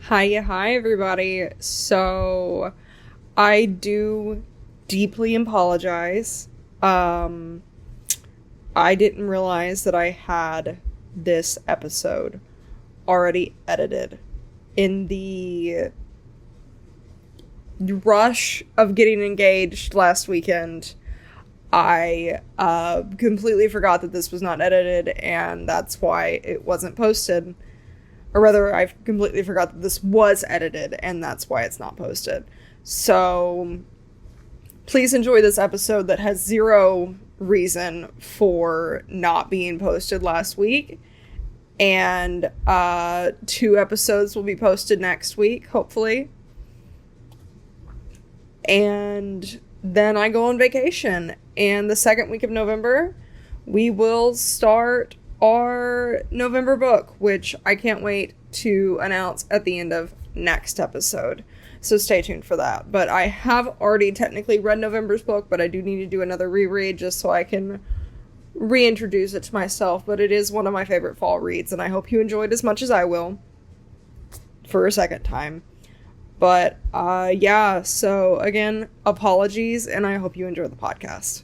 Hi everybody. So I do deeply apologize. Um I didn't realize that I had this episode already edited. In the rush of getting engaged last weekend, I completely forgot that this was not edited, and that's why it wasn't posted. Or rather, I completely forgot that this was edited, and that's why it's not posted. So, please enjoy this episode that has zero reason for not being posted last week. And 2 episodes will be posted next week, hopefully. And then I go on vacation. And the second week of November, we will start our November book, which I can't wait to announce at the end of next episode. So stay tuned for that. But I have already technically read November's book, but I do need to do another reread just so I can reintroduce it to myself. But it is one of my favorite fall reads, and I hope you enjoy it as much as I will for a second time. But yeah, so again, apologies, and I hope you enjoy the podcast.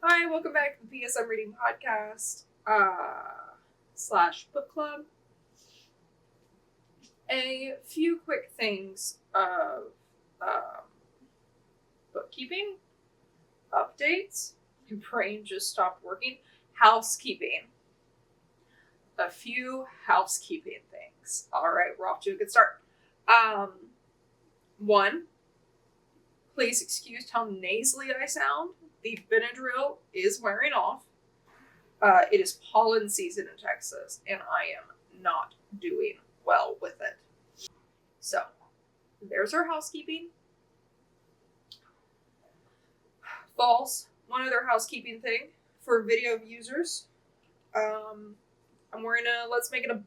Hi, welcome back to the PSM Reading Podcast / book club. A few quick things of bookkeeping, updates, my brain just stopped working, housekeeping. A few housekeeping things. Alright, we're off to a good start. One, please excuse how nasally I sound. The Benadryl is wearing off. It is pollen season in Texas, and I am not doing well with it. So, there's our housekeeping. False, one other housekeeping thing for video users. I'm wearing a Let's Make It a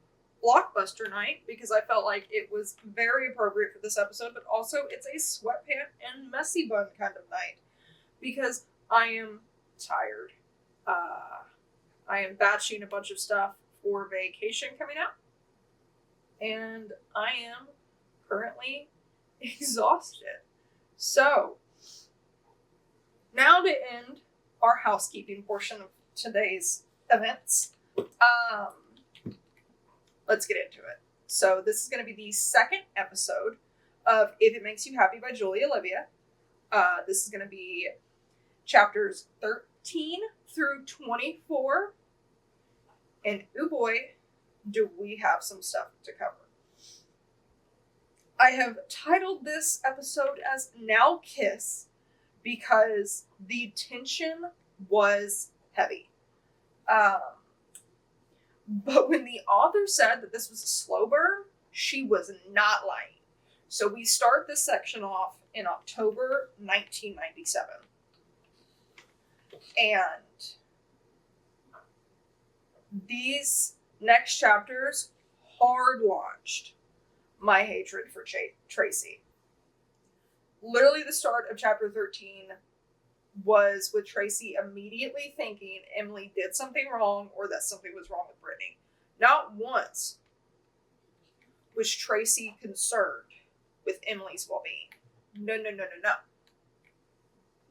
Blockbuster night because I felt like it was very appropriate for this episode, but also it's a sweatpant and messy bun kind of night because I am tired. I am batching a bunch of stuff for vacation coming up, and I am currently exhausted. So, now to end our housekeeping portion of today's events, let's get into it. So this is going to be the second episode of If It Makes You Happy by Julie Olivia. This is going to be chapters 13 through 24. And oh boy, do we have some stuff to cover. I have titled this episode as Now Kiss because the tension was heavy. But when the author said that this was a slow burn, she was not lying. So we start this section off in October 1997. And these next chapters hard launched my hatred for Tracy. Literally the start of chapter 13 was with Tracy immediately thinking Emily did something wrong or that something was wrong with Brittany. Not once was Tracy concerned with Emily's well-being. No.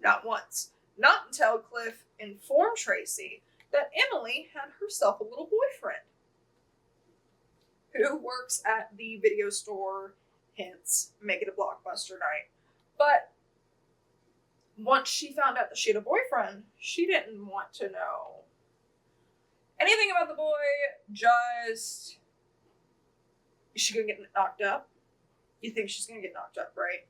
Not once. Not until Cliff informed Tracy that Emily had herself a little boyfriend who works at the video store, hence Make It a Blockbuster night. But once she found out that she had a boyfriend, she didn't want to know anything about the boy. Just, is she gonna get knocked up? You think she's gonna get knocked up, right?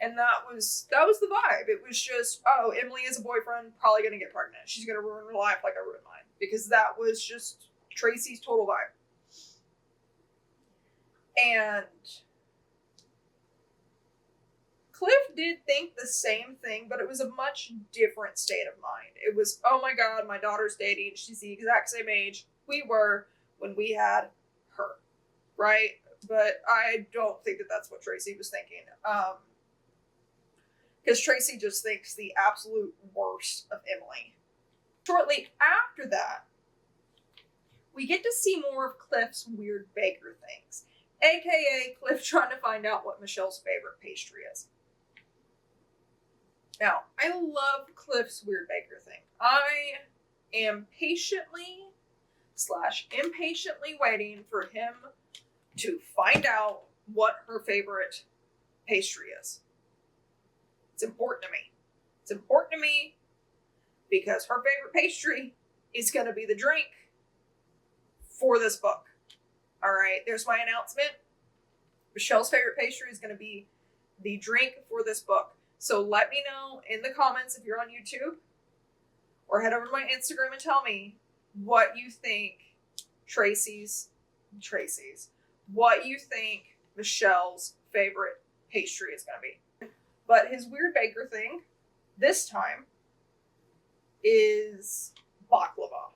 And that was the vibe. It was just, oh, Emily is a boyfriend, probably gonna get pregnant. She's gonna ruin her life like I ruined mine. Because that was just Tracy's total vibe. And Cliff did think the same thing, but it was a much different state of mind. It was, oh my god, my daughter's dating. She's the exact same age we were when we had her, right? But I don't think that that's what Tracy was thinking. Because Tracy just thinks the absolute worst of Emily. Shortly after that, we get to see more of Cliff's weird baker things, aka Cliff trying to find out what Michelle's favorite pastry is. Now, I love Cliff's weird baker thing. I am impatiently waiting for him to find out what her favorite pastry is. It's important to me. It's important to me because her favorite pastry is going to be the drink for this book. All right, there's my announcement. Michelle's favorite pastry is going to be the drink for this book. So let me know in the comments if you're on YouTube, or head over to my Instagram and tell me what you think what you think Michelle's favorite pastry is going to be. But his weird baker thing this time is baklava.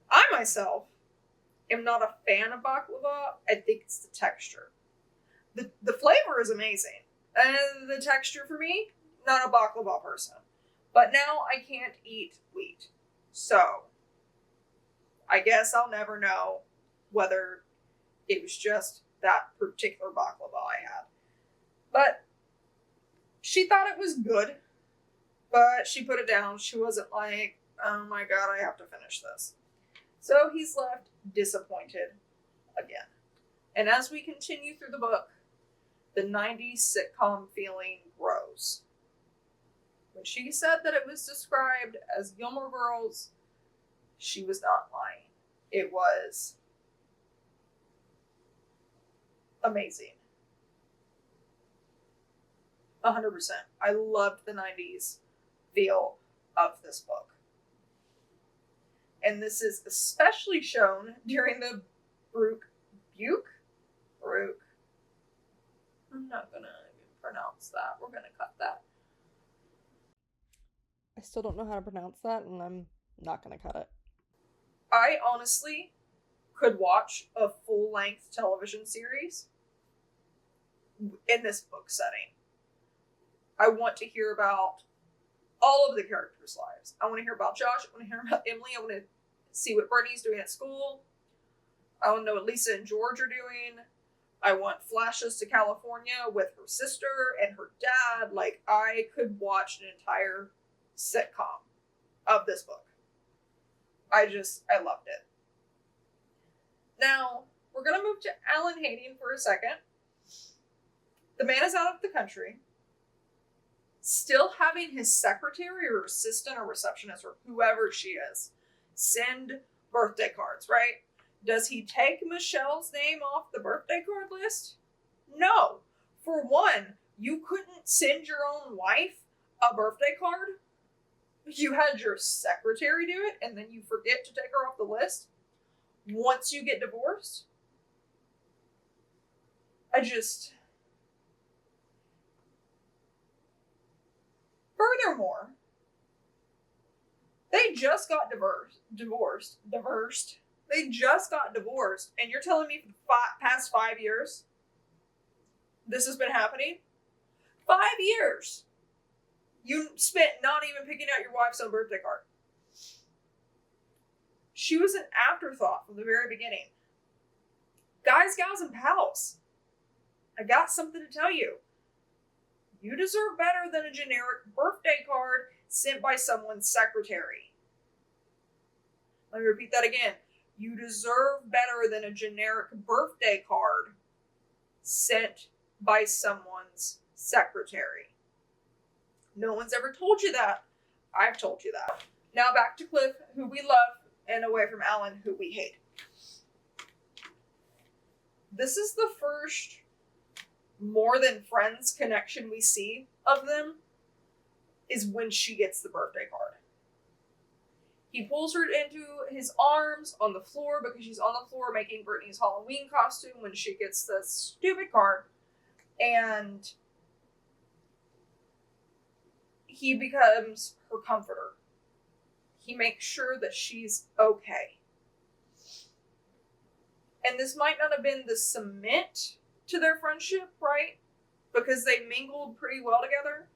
I myself am not a fan of baklava. I think it's the texture. The flavor is amazing. And the texture for me, not a baklava person. But now I can't eat wheat. So I guess I'll never know whether it was just that particular baklava I had. But she thought it was good. But she put it down. She wasn't like, oh my god, I have to finish this. So he's left disappointed again. And as we continue through the book, the 90s sitcom feeling grows. When she said that it was described as Gilmore Girls, she was not lying. It was amazing. 100%. I loved the 90s feel of this book. And this is especially shown during the Brooke. I'm not gonna pronounce that. We're gonna cut that. I still don't know how to pronounce that, and I'm not gonna cut it. I honestly could watch a full-length television series in this book setting. I want to hear about all of the characters' lives. I want to hear about Josh. I want to hear about Emily. I want to see what Brittany's doing at school. I want to know what Lisa and George are doing. I want flashes to California with her sister and her dad. Like, I could watch an entire sitcom of this book. I loved it. Now, we're going to move to Alan Hayden for a second. The man is out of the country. Still having his secretary or assistant or receptionist or whoever she is send birthday cards, right? Does he take Michelle's name off the birthday card list? No. For one, you couldn't send your own wife a birthday card. You had your secretary do it, and then you forget to take her off the list once you get divorced. Furthermore, they just got divorced. They just got divorced, and you're telling me for the past 5 years this has been happening? 5 years! You spent not even picking out your wife's own birthday card. She was an afterthought from the very beginning. Guys, gals, and pals, I got something to tell you. You deserve better than a generic birthday card sent by someone's secretary. Let me repeat that again. You deserve better than a generic birthday card sent by someone's secretary. No one's ever told you that. I've told you that. Now back to Cliff, who we love, and away from Alan, who we hate. This is the first more than friends connection we see of them, is when she gets the birthday card. He pulls her into his arms on the floor because she's on the floor making Brittany's Halloween costume when she gets the stupid card. And he becomes her comforter. He makes sure that she's okay. And this might not have been the cement to their friendship, right? Because they mingled pretty well together.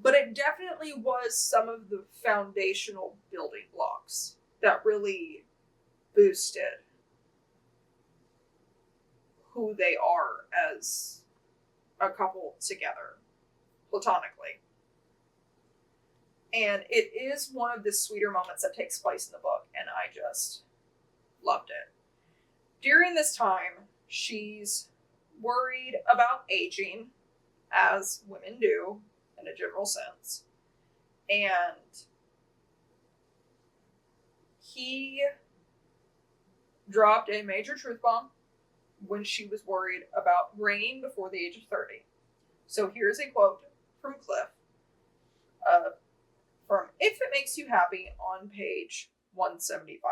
But it definitely was some of the foundational building blocks that really boosted who they are as a couple together, platonically. And it is one of the sweeter moments that takes place in the book, and I just loved it. During this time, she's worried about aging, as women do, in a general sense. And he dropped a major truth bomb when she was worried about reigning before the age of 30. So here's a quote from Cliff, from If It Makes You Happy on page 175.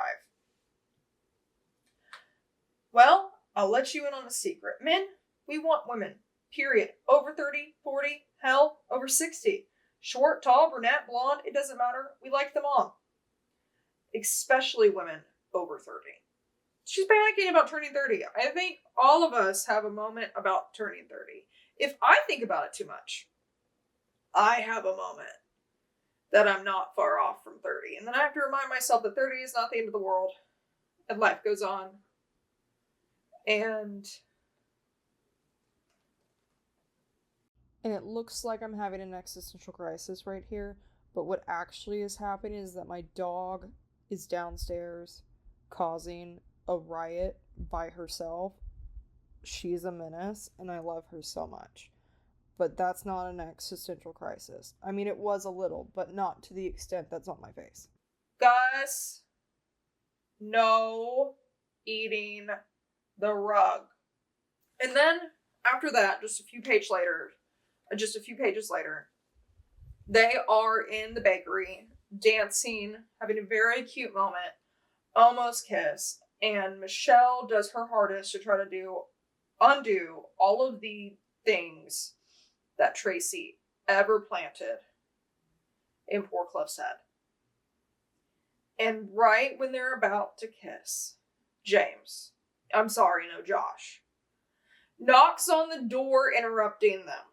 Well, I'll let you in on a secret. Men, we want women. Period. Over 30, 40, hell, over 60. Short, tall, brunette, blonde, it doesn't matter. We like them all. Especially women over 30. She's panicking about turning 30. I think all of us have a moment about turning 30. If I think about it too much, I have a moment that I'm not far off from 30. And then I have to remind myself that 30 is not the end of the world. And life goes on. And it looks like I'm having an existential crisis right here, but what actually is happening is that my dog is downstairs causing a riot by herself. She's a menace, and I love her so much. But that's not an existential crisis. I mean, it was a little, but not to the extent that's on my face. Gus, no eating the rug. And then after that, just a few pages later, they are in the bakery, dancing, having a very cute moment, almost kiss, and Michelle does her hardest to try to undo all of the things that Tracy ever planted in poor Cliff's head. And right when they're about to kiss, Josh, knocks on the door, interrupting them.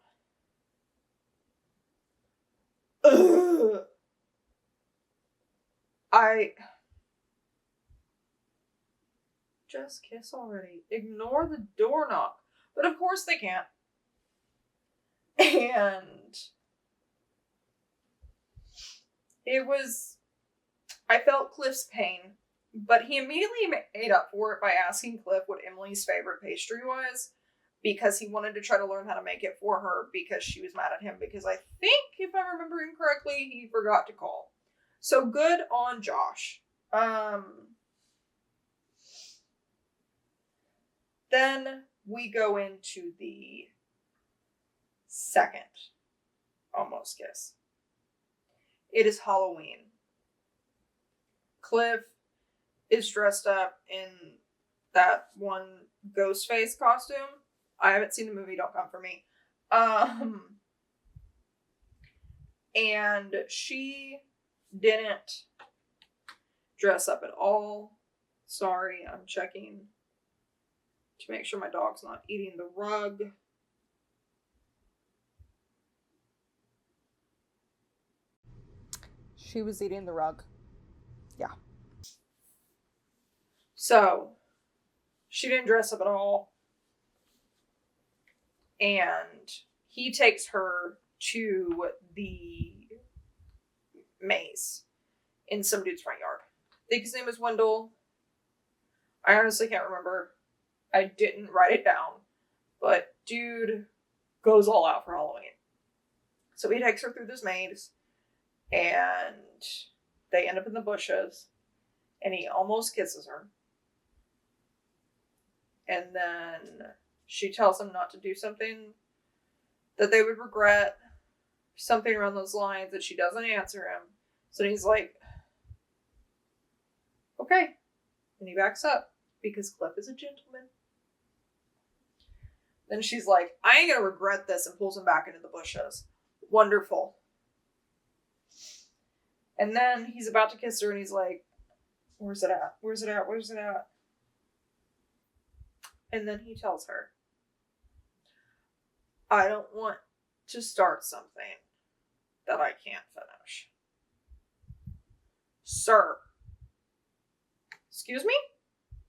Ugh. Just kiss already. Ignore the door knock. But of course they can't. And I felt Cliff's pain, but he immediately made up for it by asking Cliff what Emily's favorite pastry was, because he wanted to try to learn how to make it for her because she was mad at him, because I think, if I'm remembering correctly, he forgot to call. So good on Josh. Then we go into the second almost kiss. It is Halloween. Cliff is dressed up in that one ghost face costume. I haven't seen the movie, don't come for me. And she didn't dress up at all. Sorry, I'm checking to make sure my dog's not eating the rug. She was eating the rug. Yeah. So, she didn't dress up at all. And he takes her to the maze in some dude's front yard. I think his name is Wendell. I honestly can't remember. I didn't write it down. But dude goes all out for Halloween. So he takes her through this maze. And they end up in the bushes. And he almost kisses her. And then she tells him not to do something that they would regret. Something around those lines, that she doesn't answer him. So he's like, okay. And he backs up because Cliff is a gentleman. Then she's like, I ain't gonna regret this, and pulls him back into the bushes. Wonderful. And then he's about to kiss her and he's like, where's it at? Where's it at? Where's it at? And then he tells her, I don't want to start something that I can't finish. Sir, excuse me?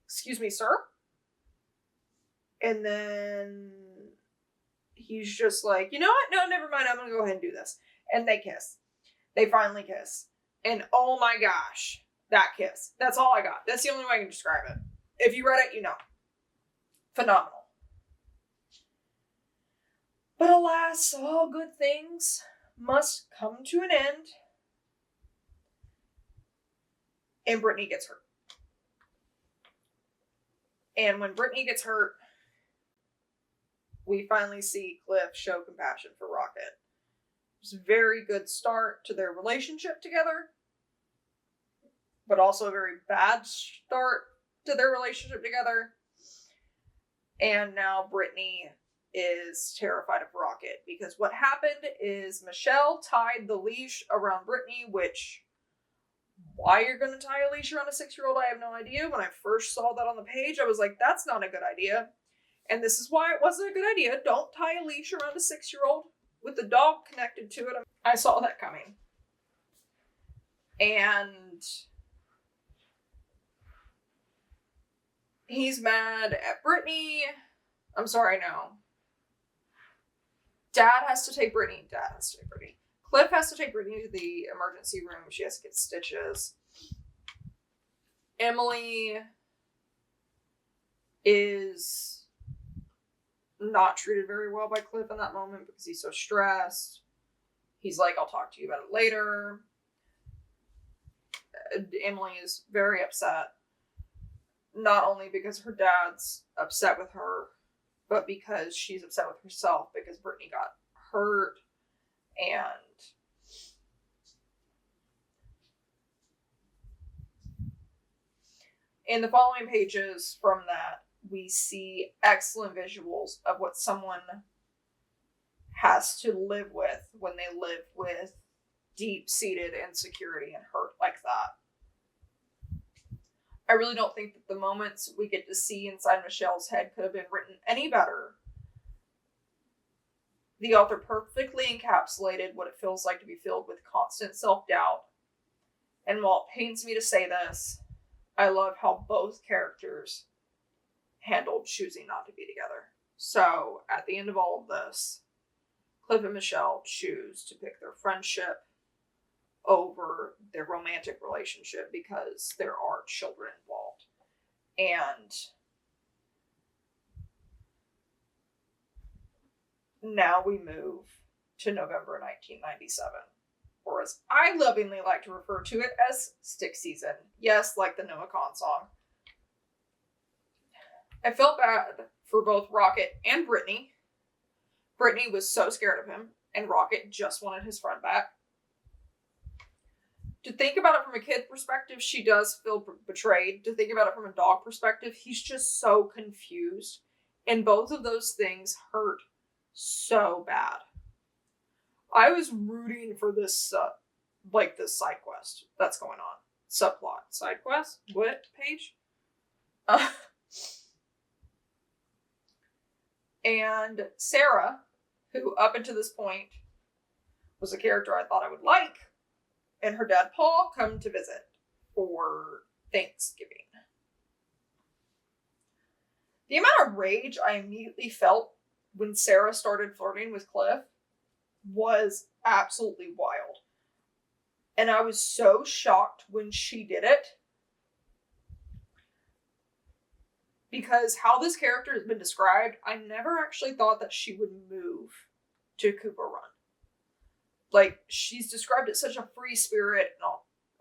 Excuse me, sir? And then he's just like, you know what? No, never mind. I'm going to go ahead and do this. And they kiss. They finally kiss. And oh my gosh, that kiss. That's all I got. That's the only way I can describe it. If you read it, you know. Phenomenal. But alas, all good things must come to an end. And Brittany gets hurt. And when Brittany gets hurt, we finally see Cliff show compassion for Rocket. It's a very good start to their relationship together, but also a very bad start to their relationship together. And now Brittany is terrified of Rocket because what happened is Michelle tied the leash around Brittany, which, why you're going to tie a leash around a 6-year-old, I have no idea. When I first saw that on the page, I was like, that's not a good idea. And this is why it wasn't a good idea. Don't tie a leash around a 6-year-old with the dog connected to it. I saw that coming. And he's mad at Brittany. I'm sorry, no. Dad has to take Brittany. Cliff has to take Brittany to the emergency room. She has to get stitches. Emily is not treated very well by Cliff in that moment because he's so stressed. He's like, I'll talk to you about it later. Emily is very upset. Not only because her dad's upset with her, but because she's upset with herself because Brittany got hurt. And in the following pages from that, we see excellent visuals of what someone has to live with when they live with deep-seated insecurity and hurt like that. I really don't think that the moments we get to see inside Michelle's head could have been written any better. The author perfectly encapsulated what it feels like to be filled with constant self-doubt. And while it pains me to say this, I love how both characters handled choosing not to be together. So, at the end of all of this, Cliff and Michelle choose to pick their friendship over their romantic relationship because there are children involved. And now we move to November 1997, or as I lovingly like to refer to it as Stick Season. Yes, like the Noah Kahn song. I felt bad for both Rocket and Brittany. Brittany was so scared of him, and Rocket just wanted his friend back. To think about it from a kid perspective, she does feel betrayed. To think about it from a dog perspective, he's just so confused. And both of those things hurt so bad. I was rooting for this, this side quest that's going on. Subplot. Side quest? What page? And Sarah, who up until this point was a character I thought I would like, and her dad Paul come to visit for Thanksgiving. The amount of rage I immediately felt when Sarah started flirting with Cliff was absolutely wild. And I was so shocked when she did it. Because how this character has been described, I never actually thought that she would move to Cooper Run. Like, she's described as such a free spirit and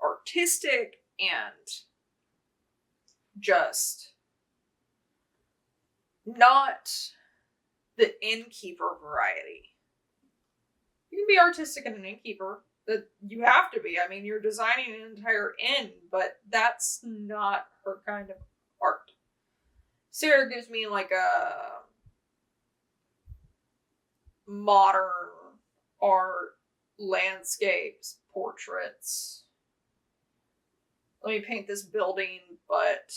artistic and just not the innkeeper variety. You can be artistic in an innkeeper. That you have to be. I mean, you're designing an entire inn, but that's not her kind of art. Sarah gives me like a modern art, landscapes, portraits. Let me paint this building, but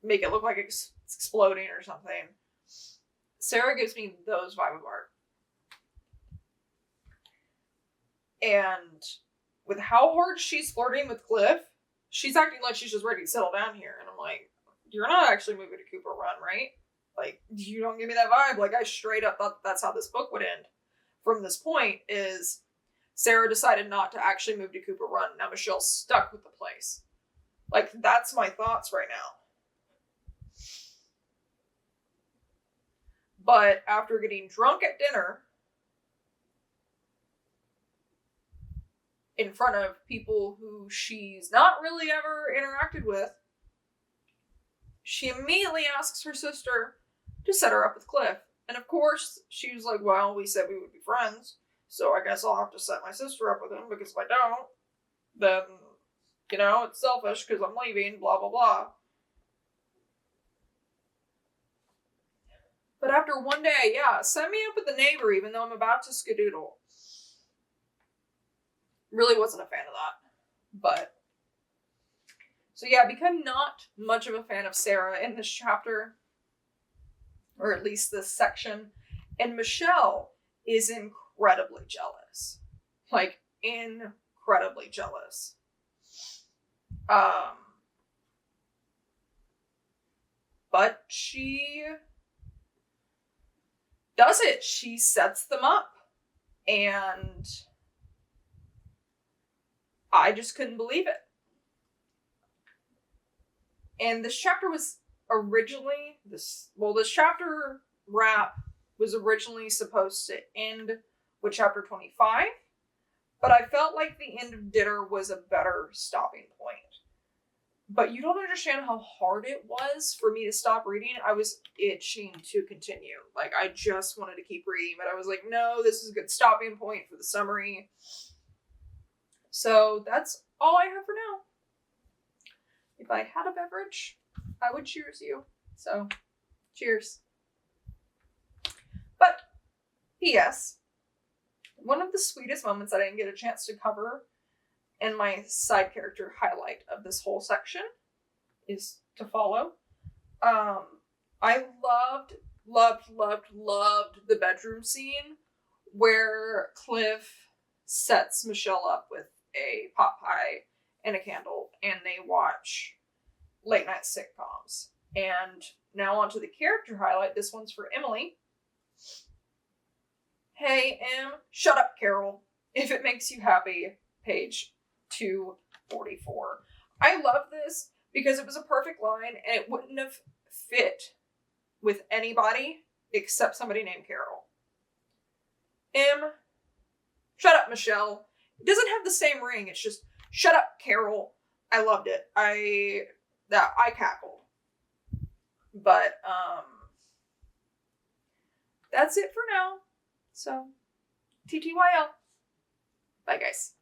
make it look like it's exploding or something. Sarah gives me those vibe of art. And with how hard she's flirting with Cliff, she's acting like she's just ready to settle down here. And I'm like, you're not actually moving to Cooper Run, right? Like, you don't give me that vibe. Like, I straight up thought that's how this book would end. From this point is Sarah decided not to actually move to Cooper Run. Now Michelle's stuck with the place. Like, that's my thoughts right now. But after getting drunk at dinner, in front of people who she's not really ever interacted with, she immediately asks her sister to set her up with Cliff. And of course, she was like, well, we said we would be friends, so I guess I'll have to set my sister up with him, because if I don't, then, you know, it's selfish because I'm leaving, blah, blah, blah. But after one day, yeah, set me up with the neighbor even though I'm about to skedoodle. Really wasn't a fan of that. But, so yeah, become not much of a fan of Sarah in this chapter, or at least this section. And Michelle is incredibly jealous. Like, incredibly jealous. But she does it. She sets them up. And I just couldn't believe it. And this chapter was originally, this chapter wrap was originally supposed to end with chapter 25, but I felt like the end of dinner was a better stopping point. But you don't understand how hard it was for me to stop reading. I was itching to continue. Like, I just wanted to keep reading, but I was like, no, this is a good stopping point for the summary. So that's all I have for now. If I had a beverage, I would cheers you. So, cheers. But, P.S., one of the sweetest moments that I didn't get a chance to cover in my side character highlight of this whole section is to follow. I loved the bedroom scene where Cliff sets Michelle up with a pot pie and a candle, and they watch late night sitcoms. And now onto the character highlight. This one's for Emily. Hey, Em, shut up, Carol. If it makes you happy, page 244. I love this because it was a perfect line, and it wouldn't have fit with anybody except somebody named Carol. Em, shut up, Michelle. It doesn't have the same ring. It's just, shut up, Carol. I loved it. I cackled. But, that's it for now. So, TTYL. Bye, guys.